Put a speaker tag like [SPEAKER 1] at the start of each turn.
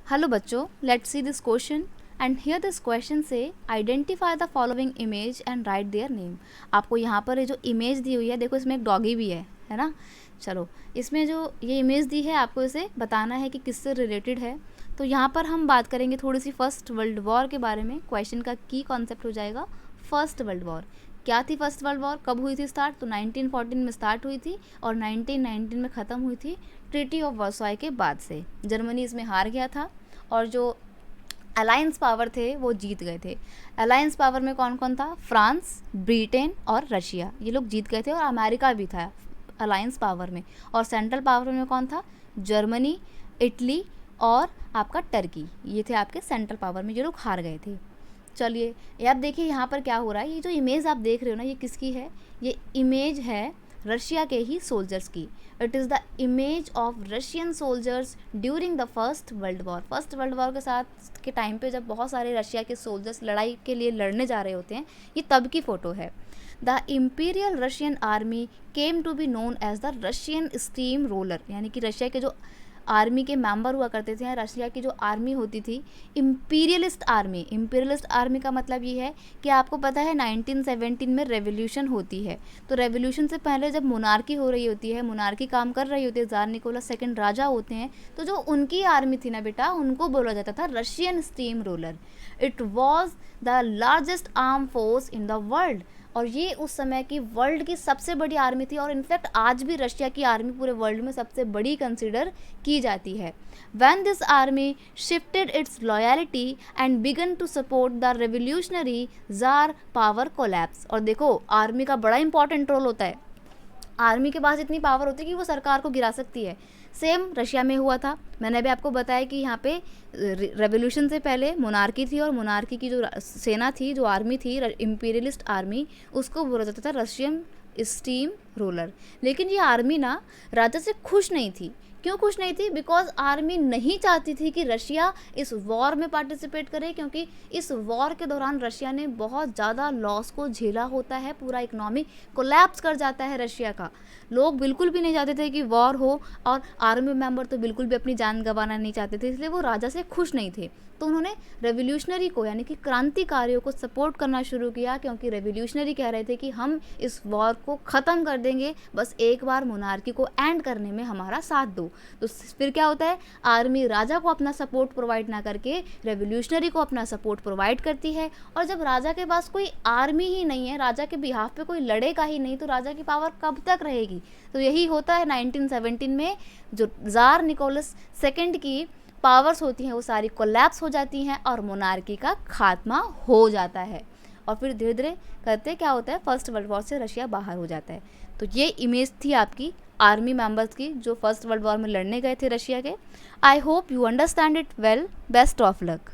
[SPEAKER 1] Hello बच्चों, let's see this question and here this question से identify the following image and write their name. आपको यहाँ पर ये जो इमेज दी हुई है, देखो इसमें एक डॉगी भी है ना। चलो, इसमें जो ये इमेज दी है आपको इसे बताना है कि किससे रिलेटेड है। तो यहाँ पर हम बात करेंगे थोड़ी सी फर्स्ट वर्ल्ड वॉर के बारे में। क्वेश्चन का की कॉन्सेप्ट हो जाएगा फर्स्ट वर्ल्ड वॉर। क्या थी फर्स्ट वर्ल्ड वॉर, कब हुई थी स्टार्ट? तो 1914 में स्टार्ट हुई थी और 1919 में ख़त्म हुई थी ट्रीटी ऑफ वर्साई के बाद से। जर्मनी इसमें हार गया था और जो अलायंस पावर थे वो जीत गए थे। अलायंस पावर में कौन कौन था? फ्रांस, ब्रिटेन और रशिया, ये लोग जीत गए थे और अमेरिका भी था अलायंस पावर में। और सेंट्रल पावर में कौन था? जर्मनी, इटली और आपका टर्की, ये थे आपके सेंट्रल पावर में, ये लोग हार गए थे। चलिए, ये आप देखिए यहाँ पर क्या हो रहा है। ये जो इमेज आप देख रहे हो ना, ये किसकी है? ये इमेज है रशिया के ही सोल्जर्स की। It is the image of Russian soldiers during the first world war. First world war के साथ के टाइम पे जब बहुत सारे रशिया के सोल्जर्स लड़ाई के लिए लड़ने जा रहे होते हैं, ये तब की फ़ोटो है। The imperial Russian army came to be known as the Russian steam roller, यानी कि रशिया के जो आर्मी के मेंबर हुआ करते थे, रशिया की जो आर्मी होती थी इम्पीरियलिस्ट आर्मी। इम्पीरियलिस्ट आर्मी का मतलब ये है कि आपको पता है 1917 में रेवोल्यूशन होती है। तो रेवोल्यूशन से पहले जब मोनार्की हो रही होती है, मोनार्की काम कर रही होती है, ज़ार निकोलस सेकंड राजा होते हैं, तो जो उनकी आर्मी थी ना बेटा, उनको बोला जाता था Russian steam roller. It was the largest arm force in the world, और ये उस समय की वर्ल्ड की सबसे बड़ी आर्मी थी। और इनफैक्ट आज भी रशिया की आर्मी पूरे वर्ल्ड में सबसे बड़ी कंसिडर की जाती है। When this army shifted its loyalty and began to support the revolutionary Tsar power collapse। और देखो, आर्मी का बड़ा इंपॉर्टेंट रोल होता है। आर्मी के पास इतनी पावर होती है कि वो सरकार को गिरा सकती है। सेम रशिया में हुआ था। मैंने अभी आपको बताया कि यहाँ पे रेवोल्यूशन से पहले मोनार्की थी और मोनार्की की जो सेना थी, जो आर्मी थी, इम्पीरियलिस्ट आर्मी, उसको बोला जाता था रशियन स्टीम रोलर। लेकिन ये आर्मी ना राजा से खुश नहीं थी। क्यों खुश नहीं थी? बिकॉज आर्मी नहीं चाहती थी कि रशिया इस वॉर में पार्टिसिपेट करे, क्योंकि इस वॉर के दौरान रशिया ने बहुत ज़्यादा लॉस को झेला होता है। पूरा इकोनॉमी कोलैप्स कर जाता है रशिया का। लोग बिल्कुल भी नहीं चाहते थे कि वॉर हो, और आर्मी मेंबर तो बिल्कुल भी अपनी जान गंवाना नहीं चाहते थे, इसलिए वो राजा से खुश नहीं थे। तो उन्होंने रेवोल्यूशनरी को, यानी कि क्रांतिकारियों को सपोर्ट करना शुरू किया, क्योंकि रेवोल्यूशनरी कह रहे थे कि हम इस वॉर को ख़त्म कर देंगे, बस एक बार मोनार्की को एंड करने में हमारा साथ दो। तो फिर क्या होता है? आर्मी राजा को अपना सपोर्ट प्रोवाइड ना करके रेवोल्यूशनरी को अपना सपोर्ट प्रोवाइड करती है। और जब राजा के पास कोई आर्मी ही नहीं है, राजा के बिहाफ पे कोई लड़ेगा ही नहीं, तो राजा की पावर कब तक रहेगी? तो यही होता है 1917 में, जो ज़ार निकोलस सेकंड की पावर्स होती हैं वो सारी कोलैप्स हो जाती हैं और मोनार्की का खात्मा हो जाता है। और फिर धीरे धीरे करते क्या होता है? फर्स्ट वर्ल्ड वॉर से रशिया बाहर हो जाता है। तो ये इमेज थी आपकी आर्मी मेंबर्स की जो फर्स्ट वर्ल्ड वॉर में लड़ने गए थे रशिया के। I hope you understand it well. Best of luck.